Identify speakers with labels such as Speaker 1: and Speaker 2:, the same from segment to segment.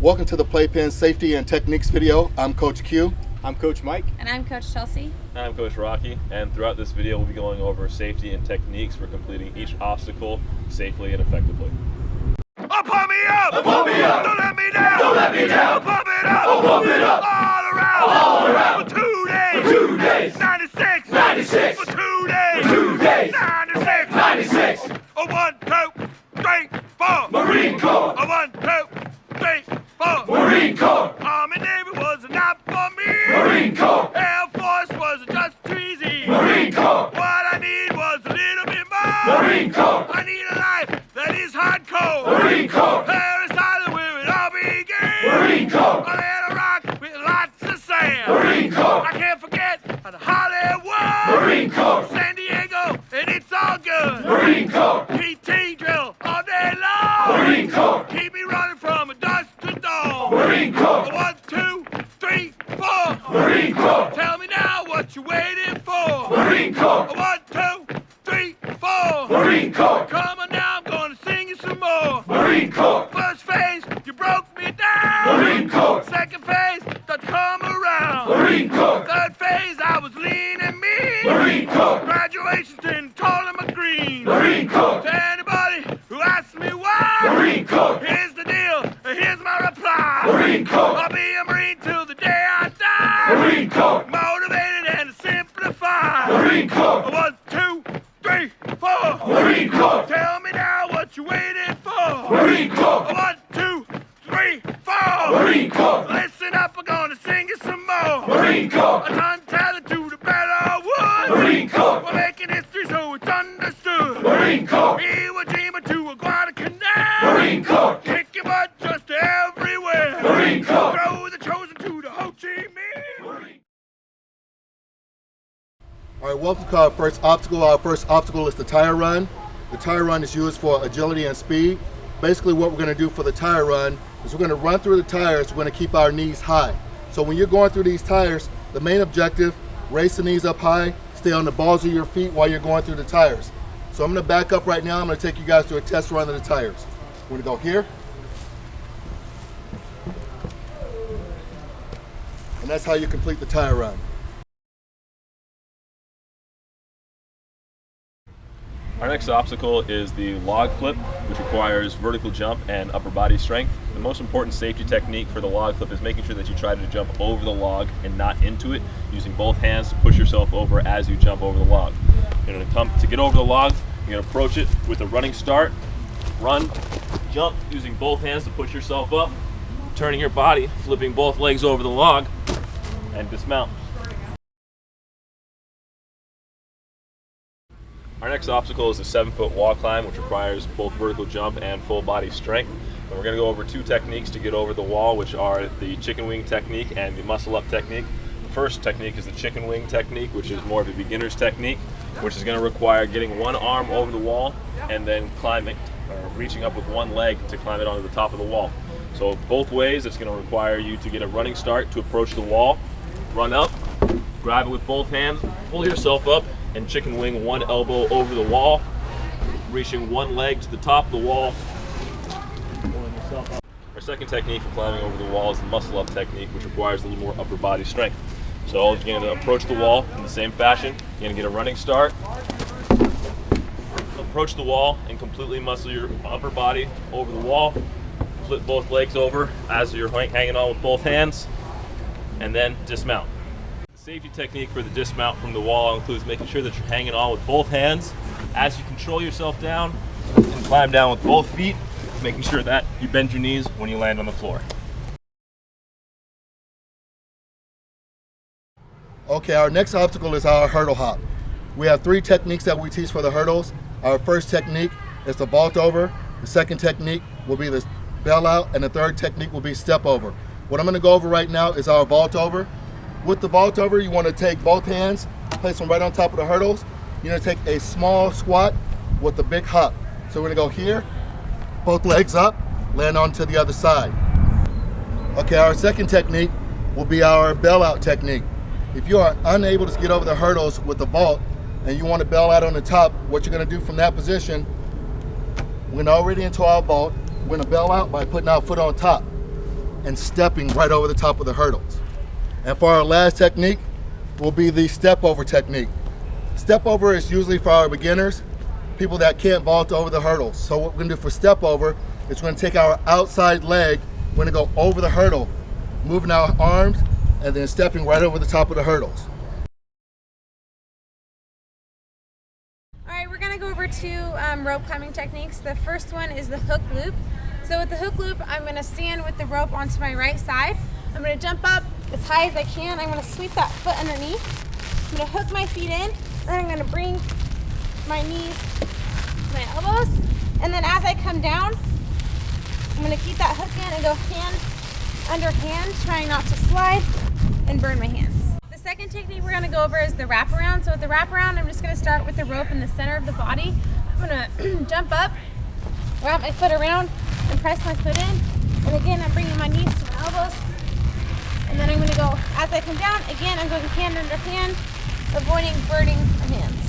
Speaker 1: Welcome to the Playpen Safety and Techniques video. I'm Coach Q.
Speaker 2: I'm Coach Mike.
Speaker 3: And I'm Coach Chelsea.
Speaker 4: And I'm Coach Rocky. And throughout this video, we'll be going over safety and techniques for completing each obstacle safely and effectively.
Speaker 5: Oh, pump me up! Oh, pump me up! Don't let me down! Don't let me down! Oh, pump it up! Oh, pump it up! All around! All around! For 2 days! For 2 days! 96! 96! For 2 days! For 2 days! 96! 96! Oh, 1, 2, 3, 4! Marine Corps! Oh, 1, 2, 3, 4! Marine Corps! Army Navy was not for me! Marine Corps! Air Force was just too easy! Marine Corps! What I need was a little bit more! Marine Corps! I need a life that is hardcore! Marine Corps! Paris Island where it all began! Marine Corps! I had a rock with lots of sand! Marine Corps! I can't forget Hollywood! Marine Corps! San Diego, and it's all good! Marine Corps! PT drill all day long! Marine Corps! Keep me running from dusk to dawn! Marine Corps! 1, 2, 3, 4! Marine Corps! Tell me now what you're waiting for! Marine Corps! 1, 2, 3, 4! Marine Corps! Come on now, I'm gonna sing you some more! Marine Corps! First phase, you broke me down! Marine Corps! Second phase, don't come around! Marine Corps! Third phase, I was lean and mean! Marine Corps! Graduation standing tall in my green! Marine Corps! To anybody who asks me why! Marine Corps! Here's the deal, and here's my reply! Marine Corps! I'll be a Marine till the day I die! Marine Corps! Motivated and simplified! Marine Corps! 1, 2, 3, 4! Marine Corps! Tell me now what you're waiting for! Marine Corps! 1, 2, 3, 4! Marine Corps! Listen up, I'm gonna sing you some more! Marine Corps! A ton talent to the battle wood! Marine Corps! We're making history so it's understood! Marine Corps! Iwo Jima to a Guadalcanal! Marine Corps! Kick your butt just everywhere! Marine Corps! Throw the chosen to the Ho Chi Minh!
Speaker 1: All right, welcome to our first obstacle. Our first obstacle is the tire run. The tire run is used for agility and speed. Basically what we're gonna do for the tire run is we're gonna run through the tires, we're gonna keep our knees high. So when you're going through these tires, the main objective, raise the knees up high, stay on the balls of your feet while you're going through the tires. So I'm gonna back up right now, I'm gonna take you guys through a test run of the tires. We're gonna go here. And that's how you complete the tire run.
Speaker 4: Our next obstacle is the log flip, which requires vertical jump and upper body strength. The most important safety technique for the log flip is making sure that you try to jump over the log and not into it, using both hands to push yourself over as you jump over the log. You're going to come to get over the log, you're going to approach it with a running start, run, jump, using both hands to push yourself up, turning your body, flipping both legs over the log, and dismount. Our next obstacle is the 7-foot wall climb, which requires both vertical jump and full body strength. And we're going to go over 2 techniques to get over the wall, which are the chicken wing technique and the muscle up technique. The first technique is the chicken wing technique, which is more of a beginner's technique, which is going to require getting one arm over the wall and then climbing, or reaching up with one leg to climb it onto the top of the wall. So both ways, it's going to require you to get a running start to approach the wall, run up, grab it with both hands, pull yourself up, and chicken wing one elbow over the wall, reaching one leg to the top of the wall, pulling yourself up. Our second technique for climbing over the wall is the muscle up technique, which requires a little more upper body strength. So you're going to approach the wall in the same fashion. You're going to get a running start, approach the wall, and completely muscle your upper body over the wall. Flip both legs over as you're hanging on with both hands, and then dismount. Safety technique for the dismount from the wall includes making sure that you're hanging on with both hands as you control yourself down and climb down with both feet, making sure that you bend your knees when you land on the floor.
Speaker 1: Okay, our next obstacle is our hurdle hop. We have 3 techniques that we teach for the hurdles. Our first technique is the vault over. The second technique will be the bell out, and the third technique will be step over. What I'm going to go over right now is our vault over. With the vault over, you want to take both hands, place them right on top of the hurdles. You're going to take a small squat with a big hop. So we're going to go here, both legs up, land onto the other side. Okay, our second technique will be our bell out technique. If you are unable to get over the hurdles with the vault and you want to bell out on the top, what you're going to do from that position, we're already into our vault. We're going to bell out by putting our foot on top. and stepping right over the top of the hurdles. And for our last technique will be the step over technique. Step over is usually for our beginners, people that can't vault over the hurdles. So what we're gonna do for step over is we're gonna take our outside leg, we're gonna go over the hurdle, moving our arms, and then stepping right over the top of the hurdles.
Speaker 2: All right, we're gonna go over two rope climbing techniques. The first one is the hook loop. So with the hook loop, I'm gonna stand with the rope onto my right side. I'm gonna jump up as high as I can. I'm gonna sweep that foot underneath. I'm gonna hook my feet in, and I'm gonna bring my knees to my elbows. And then as I come down, I'm gonna keep that hook in and go hand under hand, trying not to slide and burn my hands. The second technique we're gonna go over is the wraparound. So with the wraparound, I'm just gonna start with the rope in the center of the body. I'm gonna jump up, wrap my foot around, and press my foot in. And again, I'm bringing my knees to my elbows. And then I'm gonna go, as I come down, again, I'm going hand under hand, avoiding burning my hands.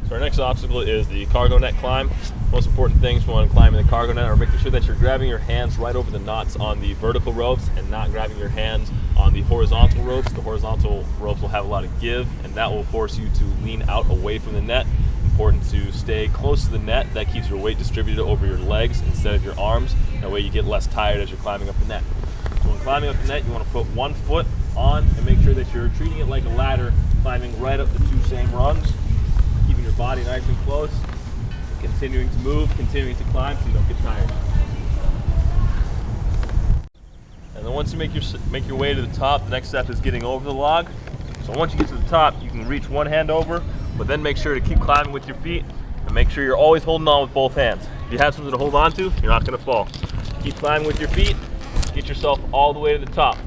Speaker 4: So our next obstacle is the cargo net climb. Most important things when climbing the cargo net are making sure that you're grabbing your hands right over the knots on the vertical ropes and not grabbing your hands on the horizontal ropes. The horizontal ropes will have a lot of give, and that will force you to lean out away from the net. Important to stay close to the net. That keeps your weight distributed over your legs instead of your arms. That way you get less tired as you're climbing up the net. So when climbing up the net, you want to put one foot on and make sure that you're treating it like a ladder, climbing right up the two same rungs, keeping your body nice and close, continuing to move, continuing to climb so you don't get tired. And then once you make your way to the top, the next step is getting over the log. So once you get to the top, you can reach one hand over, but then make sure to keep climbing with your feet and make sure you're always holding on with both hands. If you have something to hold on to, you're not gonna fall. Keep climbing with your feet, get yourself all the way to the top.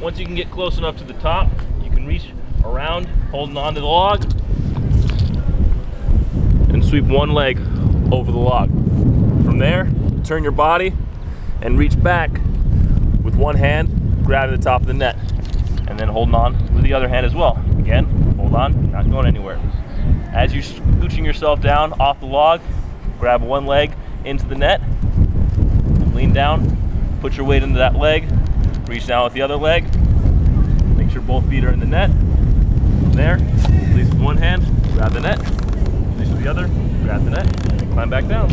Speaker 4: Once you can get close enough to the top, you can reach around, holding on to the log, and sweep one leg over the log. From there, turn your body and reach back with one hand, grabbing the top of the net, and then holding on with the other hand as well. Again, hold on, not going anywhere. As you're scooching yourself down off the log, grab one leg into the net, lean down, put your weight into that leg, reach down with the other leg, make sure both feet are in the net. From there, release with one hand, grab the net, release with the other, grab the net, and climb back down.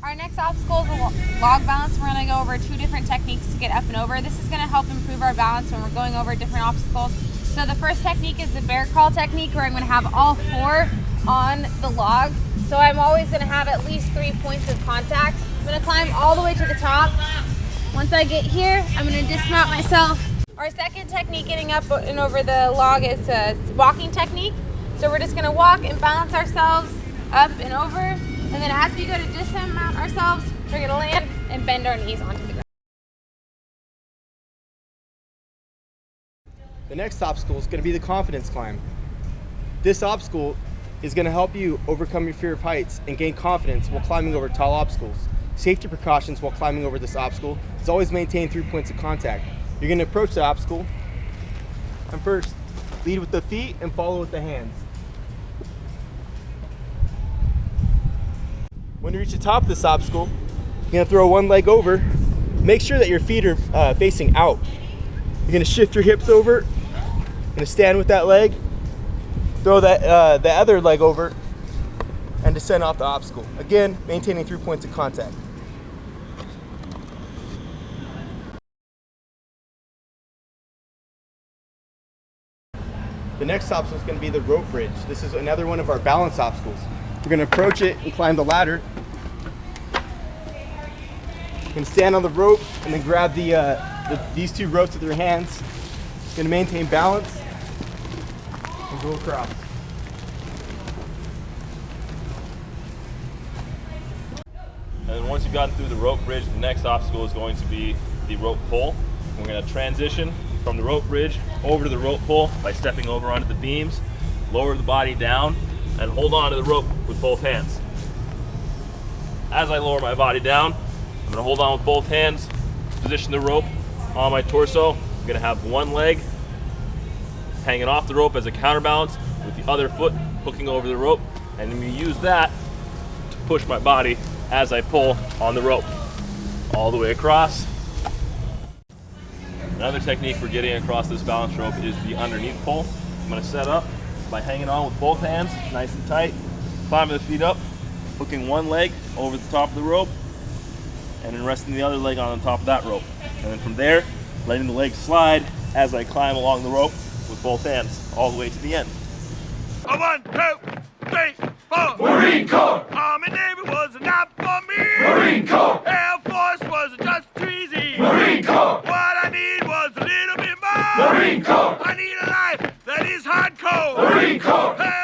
Speaker 2: Our next obstacle is the log balance. We're going to go over two different techniques to get up and over. This is going to help improve our balance when we're going over different obstacles. So the first technique is the bear crawl technique, where I'm going to have all four on the log. So I'm always going to have at least 3 points of contact. I'm going to climb all the way to the top. Once I get here, I'm going to dismount myself. Our second technique getting up and over the log is a walking technique. So we're just going to walk and balance ourselves up and over. And then as we go to dismount ourselves, we're going to land and bend our knees onto the ground.
Speaker 3: The next obstacle is going to be the confidence climb. This obstacle is going to help you overcome your fear of heights and gain confidence while climbing over tall obstacles. Safety precautions while climbing over this obstacle is always maintain 3 points of contact. You're going to approach the obstacle and first lead with the feet and follow with the hands. When you reach the top of this obstacle, you're going to throw one leg over. Make sure that your feet are facing out. You're going to shift your hips over. You're going to stand with that leg. Throw that the other leg over and descend off the obstacle. Again, maintaining 3 points of contact. The next obstacle is going to be the rope bridge. This is another one of our balance obstacles. We're going to approach it and climb the ladder. You can stand on the rope and then grab these two ropes with your hands. You're going to maintain balance and go across.
Speaker 4: And then once you've gotten through the rope bridge, the next obstacle is going to be the rope pull. We're going to transition from the rope bridge over to the rope pull by stepping over onto the beams, lower the body down, and hold on to the rope with both hands. As I lower my body down, I'm going to hold on with both hands, position the rope on my torso. I'm going to have one leg hanging off the rope as a counterbalance with the other foot hooking over the rope, and I'm going to use that to push my body as I pull on the rope all the way across. Another technique for getting across this balance rope is the underneath pull. I'm going to set up by hanging on with both hands nice and tight, climbing the feet up, hooking one leg over the top of the rope, and then resting the other leg on the top of that rope. And then from there, letting the leg slide as I climb along the rope with both hands all the way to the end.
Speaker 5: 1, 2, 3, 4.
Speaker 6: Marine Corps!
Speaker 5: Army Navy was not for me.
Speaker 6: Marine Corps!
Speaker 5: Air Force was just too easy.
Speaker 6: Marine Corps!
Speaker 5: What I need was a little bit more.
Speaker 6: Marine Corps!
Speaker 5: I need a life that is hardcore.
Speaker 6: Marine Corps!
Speaker 5: Hell